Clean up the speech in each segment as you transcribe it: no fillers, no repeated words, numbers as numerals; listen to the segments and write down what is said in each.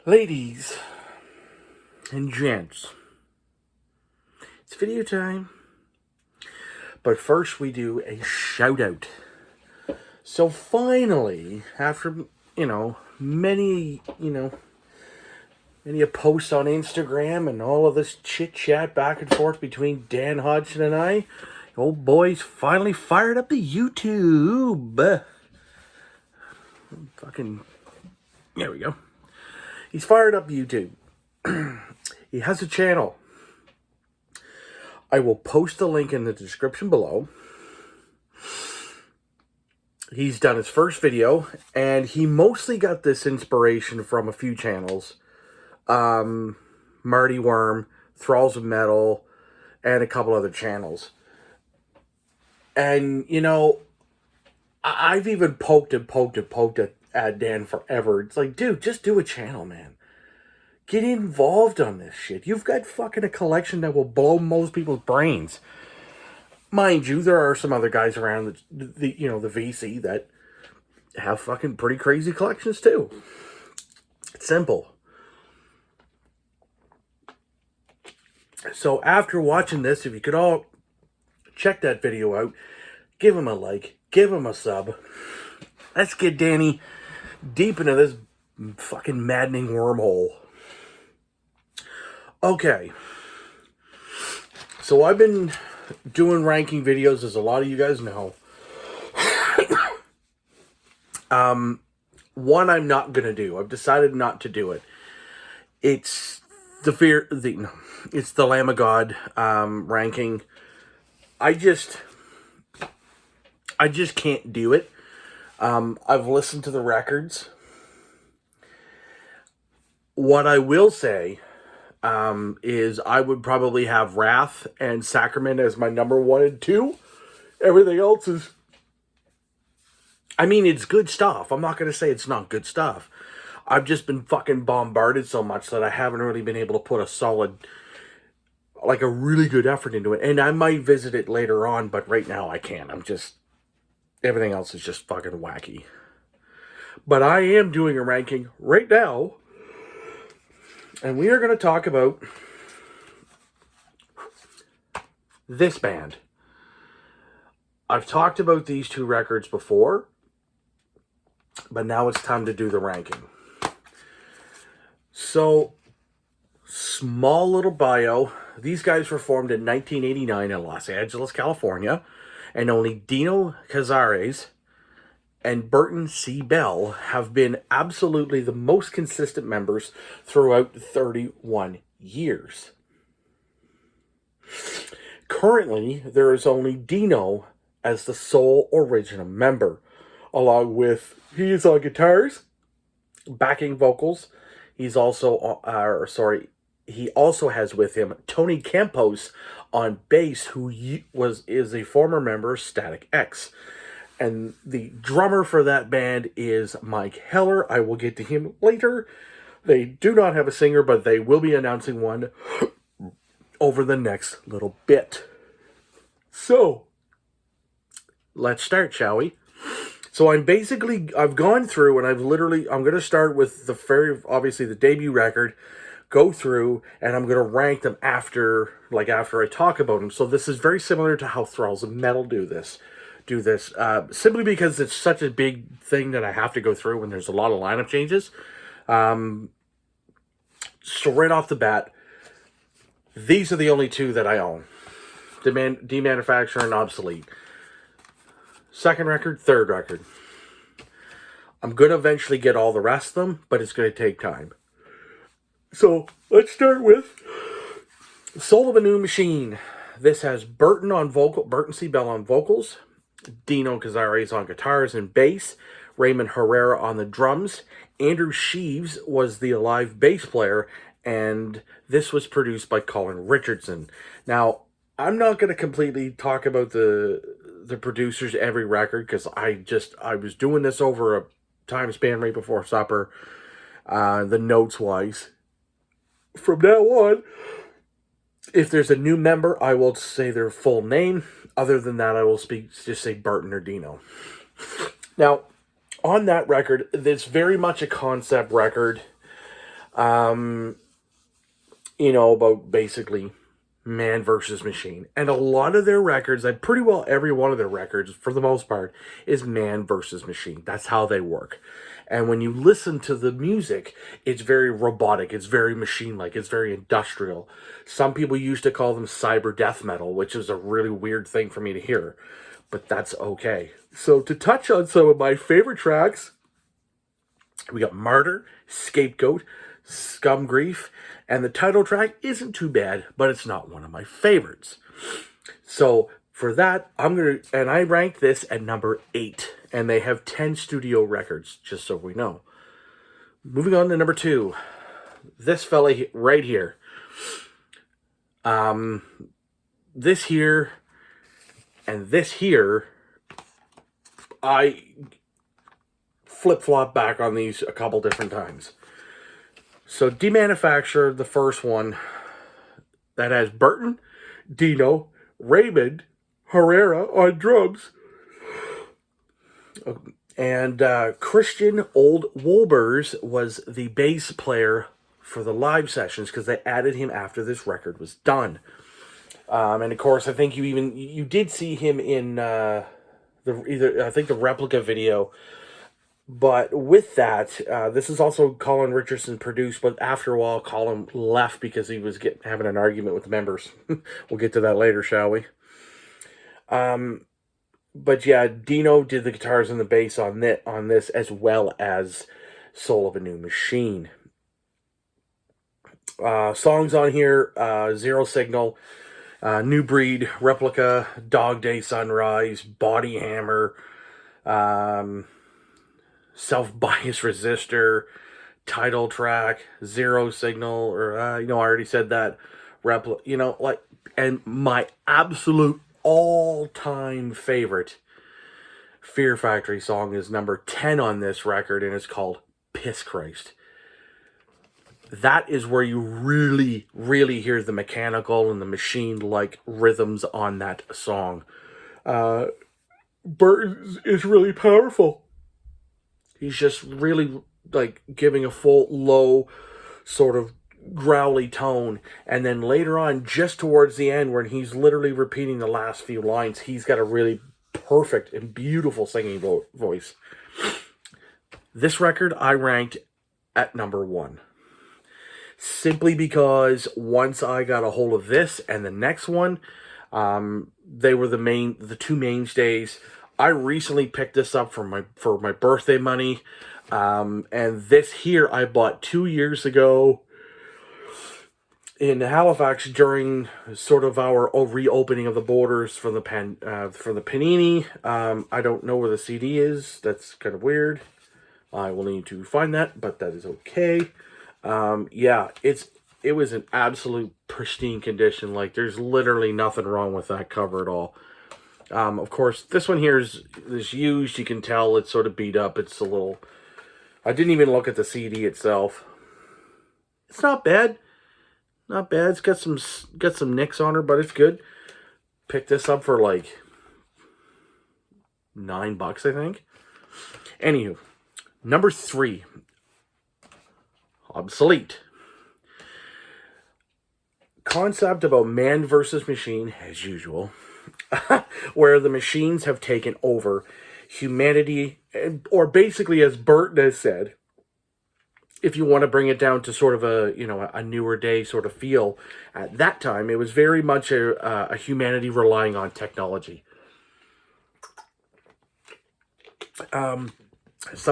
Ladies and gents, it's video time. But first we do a shout out. So finally, after, many a post on Instagram and all of this chit chat back and forth between Dan Hodgson and I, old boy's finally fired up the YouTube. There we go. He's fired up YouTube. He has a channel. I will post the link in the description below. He's done his first video, and he mostly got this inspiration from a few channels. Marty Worm, Thralls of Metal, and a couple other channels. And, I've even poked at Dan forever. It's like, dude, just do a channel, man. Get involved on this shit. You've got fucking a collection that will blow most people's brains. Mind you, there are some other guys around the VC that have fucking pretty crazy collections too. It's simple. So after watching this, if you could all check that video out, give him a like, give him a sub. Let's get Danny deep into this fucking maddening wormhole. Okay. So I've been doing ranking videos, as a lot of you guys know. One I'm not gonna do. I've decided not to do it. It's it's the Lamb of God ranking. I just can't do it. I've listened to the records. What I will say is I would probably have Wrath and Sacrament as my number 1 and 2. Everything else is... it's good stuff. I'm not going to say it's not good stuff. I've just been fucking bombarded so much that I haven't really been able to put a really good effort into it. And I might visit it later on, but right now I can't. Everything else is just fucking wacky. But I am doing a ranking right now. And we are going to talk about this band. I've talked about these two records before, but now it's time to do the ranking. So, small little bio. These guys were formed in 1989 in Los Angeles, California, and only Dino Cazares and Burton C. Bell have been absolutely the most consistent members throughout 31 years. Currently, there is only Dino as the sole original member, along with, he is on guitars, backing vocals. He also has with him Tony Campos on bass, who is a former member of Static X. And the drummer for that band is Mike Heller. I will get to him later. They do not have a singer, but they will be announcing one over the next little bit. So, let's start, shall we? So I've gone through and I'm going to start with the debut record, go through, and I'm going to rank them after I talk about them. So this is very similar to how Thralls of Metal do this, simply because it's such a big thing that I have to go through when there's a lot of lineup changes. So right off the bat, these are the only two that I own. Demanufacture and Obsolete. Second record, third record. I'm going to eventually get all the rest of them, but it's going to take time. So let's start with Soul of a New Machine. This has Burton C. Bell on vocals, Dino Cazares on guitars and bass, Raymond Herrera on the drums. Andrew Sheaves was the live bass player, and this was produced by Colin Richardson. Now, I'm not going to completely talk about the producers every record, because I was doing this over a time span right before supper, the notes wise. From now on, if there's a new member, I will say their full name. Other than that, I will just say Burton or Dino. Now, on that record, it's very much a concept record. About basically man versus machine. And a lot of their records, like pretty well every one of their records, for the most part, is man versus machine. That's how they work. And when you listen to the music, it's very robotic, it's very machine-like, it's very industrial. Some people used to call them cyber death metal, which is a really weird thing for me to hear. But that's okay. So to touch on some of my favorite tracks, we got Martyr, Scapegoat, Scum Grief, and the title track isn't too bad, but it's not one of my favorites. So for that, I ranked this at number 8, and they have 10 studio records, just so we know. Moving on to number 2, this fella right here. This here and this here, I flip-flop back on these a couple different times. So Demanufacture, the first one, that has Burton, Dino, Raymond, Herrera on drums, and Christian Old Wolbers was the bass player for the live sessions because they added him after this record was done. And of course, I think you did see him in the replica video. But with that, this is also Colin Richardson produced, but after a while, Colin left because he was having an argument with the members. We'll get to that later, shall we? But yeah, Dino did the guitars and the bass on this, as well as Soul of a New Machine. Songs on here, Zero Signal, New Breed, Replica, Dog Day Sunrise, Body Hammer, Self-Bias Resistor, title track, Zero Signal, or, I already said that, and my absolute all-time favorite Fear Factory song is number 10 on this record, and it's called Piss Christ. That is where you really, really hear the mechanical and the machine-like rhythms on that song. Bert is really powerful. He's just really, giving a full, low, sort of growly tone. And then later on, just towards the end, when he's literally repeating the last few lines, he's got a really perfect and beautiful singing voice. This record I ranked at number 1. Simply because once I got a hold of this and the next one, they were the two mainstays. I recently picked this up for my birthday money, and this here I bought 2 years ago in Halifax during sort of our reopening of the borders for the Panini. I don't know where the CD is. That's kind of weird. I will need to find that, but that is okay. It was in absolute pristine condition. There's literally nothing wrong with that cover at all. Of course, this one here is used. You can tell it's sort of beat up. It's a little... I didn't even look at the CD itself. It's not bad. Not bad. It's got some nicks on her, but it's good. Picked this up for $9, I think. Anywho, number 3. Obsolete. Concept about man versus machine, as usual. Where the machines have taken over humanity, or basically, as Burton has said, if you want to bring it down to sort of a newer day sort of feel, at that time, it was very much a humanity relying on technology. Some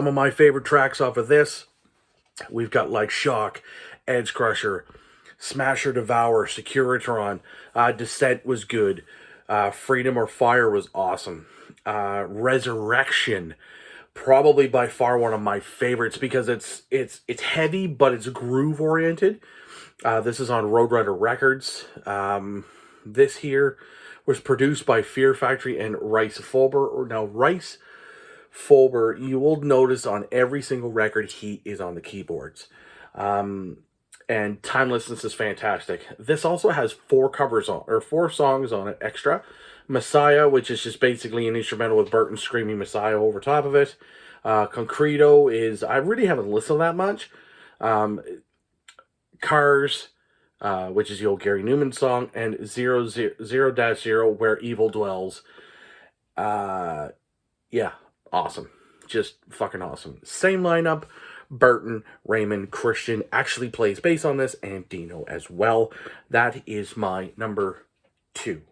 of my favorite tracks off of this, we've got Shock, Edge Crusher, Smasher Devour, Securitron, Descent was good. Freedom or Fire was awesome. Resurrection, probably by far one of my favorites because it's heavy, but it's groove oriented. This is on Roadrunner Records. This here was produced by Fear Factory and Rice Fulber. Now, Rice Fulber, you will notice on every single record he is on the keyboards. And Timelessness is fantastic. This also has 4 songs on it extra. Messiah, which is just basically an instrumental with Burton screaming Messiah over top of it. Concreto is... I really haven't listened that much. Cars, which is the old Gary Newman song, and 000, Where Evil Dwells. Yeah, awesome. Just fucking awesome. Same lineup. Burton, Raymond, Christian actually plays bass on this, and Dino as well. That is my number 2.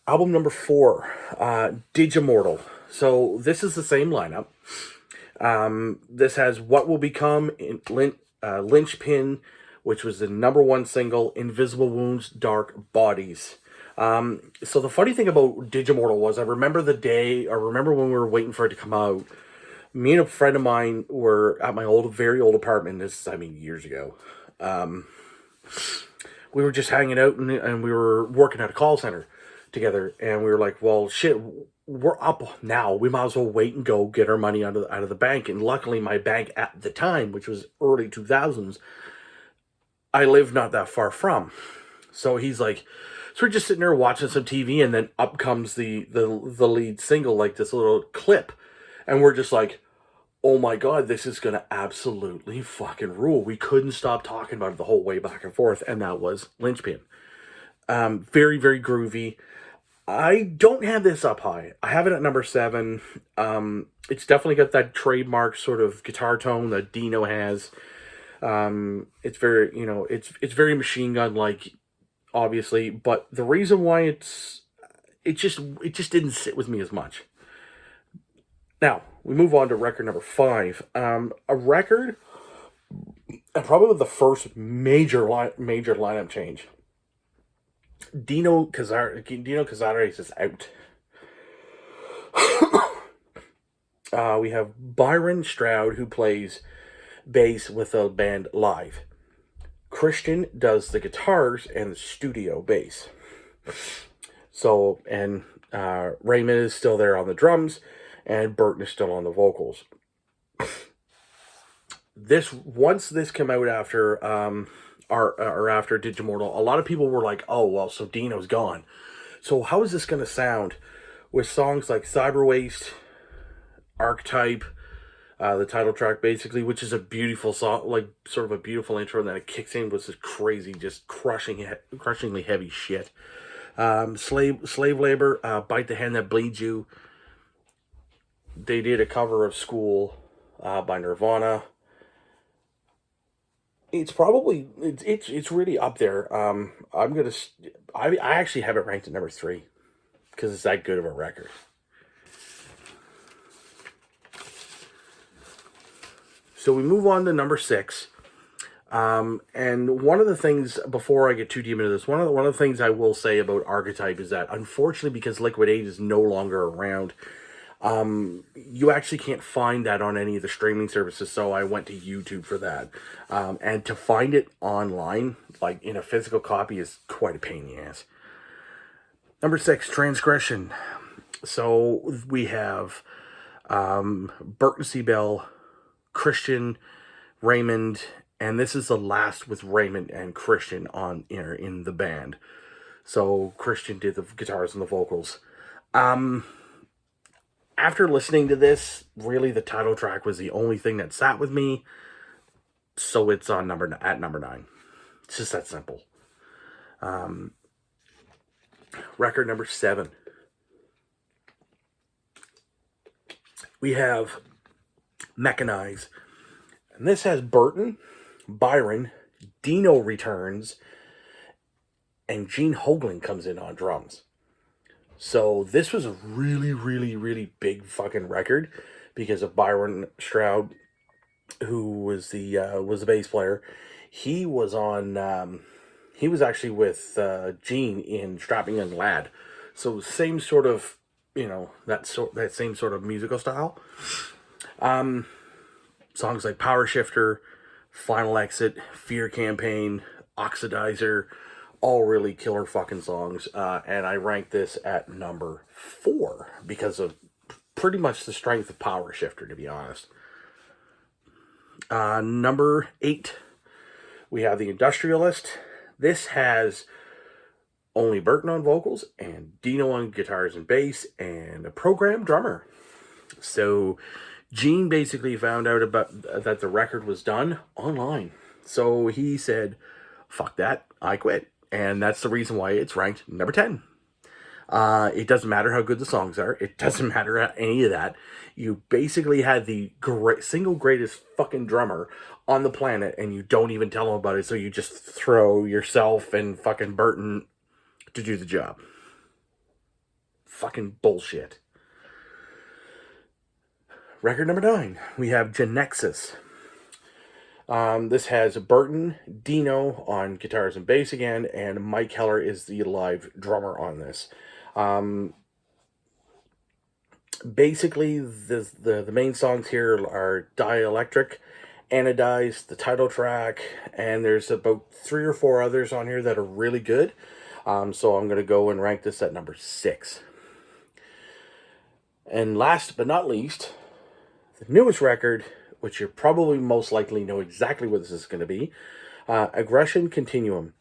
Album number 4, Digimortal. So this is the same lineup. This has What Will Become, Lynchpin, which was the number 1 single, Invisible Wounds, Dark Bodies. So the funny thing about Digimortal was, I remember the day, or remember when we were waiting for it to come out, me and a friend of mine were at my very old apartment, years ago. We were just hanging out, and we were working at a call center together, and we were like, well, shit, we're up now. We might as well wait and go get our money out of the bank. And luckily, my bank at the time, which was early 2000s, I lived not that far from. So he's like, so we're just sitting there watching some TV, and then up comes the lead single, like this little clip. And we're just like, oh my God, this is going to absolutely fucking rule. We couldn't stop talking about it the whole way back and forth. And that was Lynchpin. Very, very groovy. I don't have this up high. I have it at number 7. It's definitely got that trademark sort of guitar tone that Dino has. It's very, it's very Machine Gun-like, obviously, but the reason why it just didn't sit with me as much. Now, we move on to record number 5. A record, and probably the first major lineup change. Dino Cazares is out. We have Byron Stroud, who plays bass with the band live. Christian does the guitars and the studio bass. So, and Raymond is still there on the drums, and Burton is still on the vocals. Once this came out after or after Digimortal, a lot of people were like, oh, well, so Dino's gone. So how is this going to sound with songs like Cyber Waste, Archetype, the title track, basically, which is a beautiful song, like sort of a beautiful intro, and then it kicks in with this crazy, just crushingly heavy shit. Slave Labor, Bite the Hand That Bleeds You. They did a cover of School by Nirvana. It's probably it's really up there. I actually have it ranked at number 3 because it's that good of a record. So we move on to number 6. And one of the things, before I get too deep into this, one of the things I will say about Archetype is that, unfortunately, because Liquid 8 is no longer around, you actually can't find that on any of the streaming services, so I went to YouTube for that. And to find it online, like in a physical copy, is quite a pain in the ass. Number 6, Transgression. So we have Burton C. Bell, Christian, Raymond, and this is the last with Raymond and Christian on in the band. So Christian did the guitars and the vocals. After listening to this, really the title track was the only thing that sat with me. So it's on at number 9. It's just that simple. Record number 7. We have Mechanize. And this has Burton, Byron, Dino returns, and Gene Hoglan comes in on drums. So this was a really, really, really big fucking record because of Byron Stroud, who was the bass player. He was on. He was actually with Gene in Strapping Young Lad. So same sort of, that same sort of musical style. Songs like Power Shifter, Final Exit, Fear Campaign, Oxidizer, all really killer fucking songs. And I rank this at number 4 because of pretty much the strength of Power Shifter, to be honest. Number 8, we have The Industrialist. This has only Burton on vocals and Dino on guitars and bass and a programmed drummer. So Gene basically found out about that the record was done online. So he said, fuck that, I quit. And that's the reason why it's ranked number 10. It doesn't matter how good the songs are. It doesn't matter any of that. You basically had the single greatest fucking drummer on the planet, and you don't even tell him about it, so you just throw yourself and fucking Burton to do the job. Fucking bullshit. Record number 9, we have Genexus. This has Burton, Dino on guitars and bass again, and Mike Heller is the live drummer on this. Basically, the main songs here are Dielectric, Anodize, the title track, and there's about 3 or 4 others on here that are really good. So I'm going to go and rank this at number 6. And last but not least, the newest record, which you probably most likely know exactly what this is going to be, Aggression Continuum.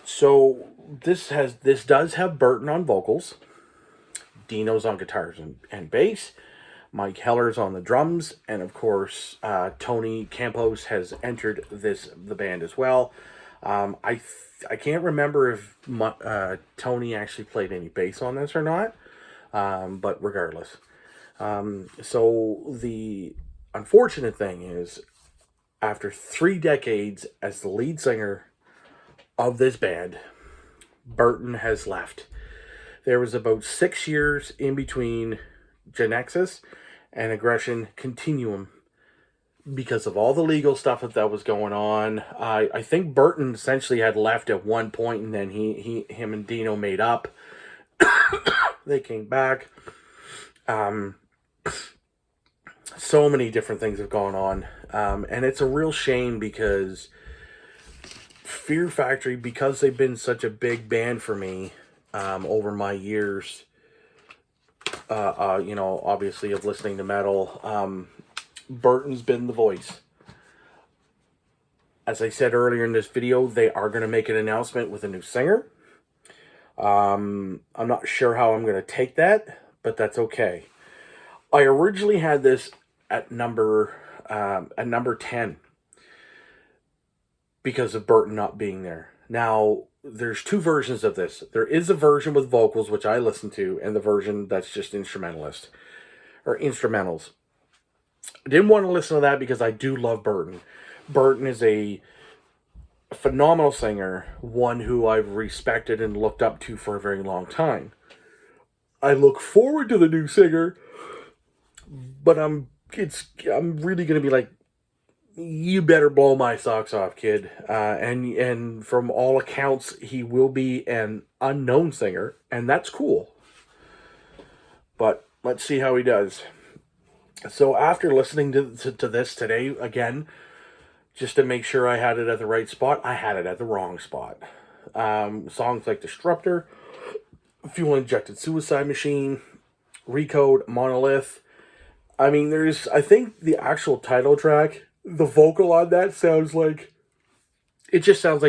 So this does have Burton on vocals, Dino's on guitars and bass, Mike Heller's on the drums, and of course Tony Campos has entered the band as well. I can't remember if Tony actually played any bass on this or not, but regardless. So the unfortunate thing is, after 3 decades as the lead singer of this band, Burton has left. There was about 6 years in between Genexus and Aggression Continuum because of all the legal stuff that was going on. I think Burton essentially had left at one point, and then him and Dino made up. They came back. So many different things have gone on, and it's a real shame because Fear Factory, because they've been such a big band for me over my years, obviously of listening to metal, Burton's been the voice. As I said earlier in this video, they are going to make an announcement with a new singer. I'm not sure how I'm going to take that, but that's okay. I originally had this at number 10 because of Burton not being there. Now, there's 2 versions of this. There is a version with vocals, which I listen to, and the version that's just instrumentals. I didn't want to listen to that because I do love Burton. Burton is a phenomenal singer, one who I've respected and looked up to for a very long time. I look forward to the new singer, but I'm really going to be like, you better blow my socks off, kid. And from all accounts, he will be an unknown singer, and that's cool. But let's see how he does. So after listening to this today, again, just to make sure I had it at the right spot, I had it at the wrong spot. Songs like Disruptor, Fuel Injected Suicide Machine, Recode, Monolith. I mean, I think the actual title track, the vocal on that sounds like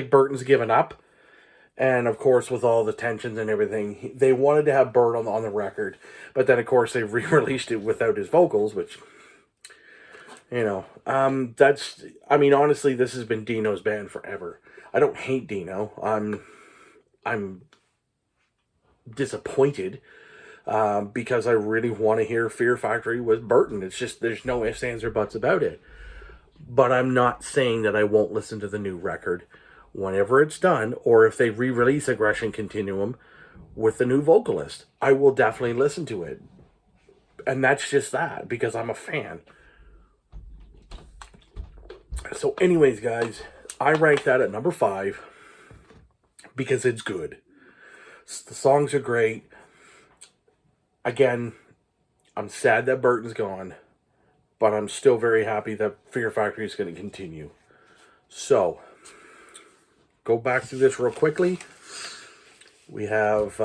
Burton's given up. And of course, with all the tensions and everything, they wanted to have Burt on the record. But then, of course, they re-released it without his vocals, which, honestly, this has been Dino's band forever. I don't hate Dino. I'm disappointed because I really want to hear Fear Factory with Burton. It's just, there's no ifs, ands, or buts about it. But I'm not saying that I won't listen to the new record whenever it's done, or if they re-release Aggression Continuum with the new vocalist. I will definitely listen to it. And that's just that, because I'm a fan. So anyways, guys, I rank that at number 5 because it's good. The songs are great. Again, I'm sad that Burton's gone, but I'm still very happy that Fear Factory is going to continue. So, go back through this real quickly. We have,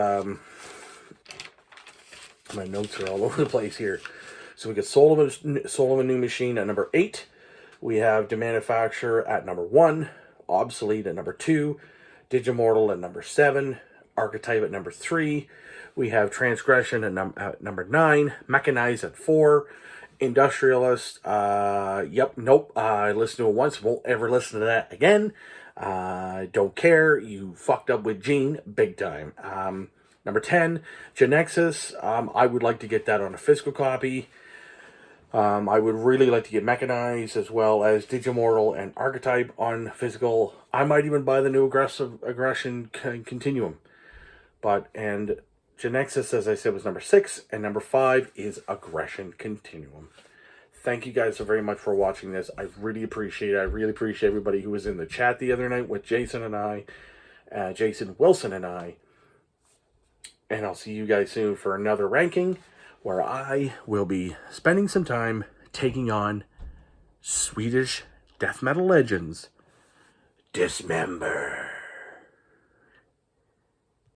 my notes are all over the place here. So we got Soul of a New Machine at number 8. We have The Manufacturer at number 1. Obsolete at number 2. Digimortal at number 7. Archetype at number 3. We have Transgression at number 9. Mechanized at 4. Industrialist, yep, nope. I listened to it once, won't ever listen to that again. Don't care. You fucked up with Gene big time. Number 10, Genexus. I would like to get that on a physical copy. I would really like to get Mechanized as well as Digimortal and Archetype on physical. I might even buy the new Aggression Continuum. And Genexus, as I said, was number 6, and number 5 is Aggression Continuum. Thank you guys so very much for watching this. I really appreciate it. I really appreciate everybody who was in the chat the other night with Jason and I, Jason Wilson and I. And I'll see you guys soon for another ranking where I will be spending some time taking on Swedish death metal legends, Dismember.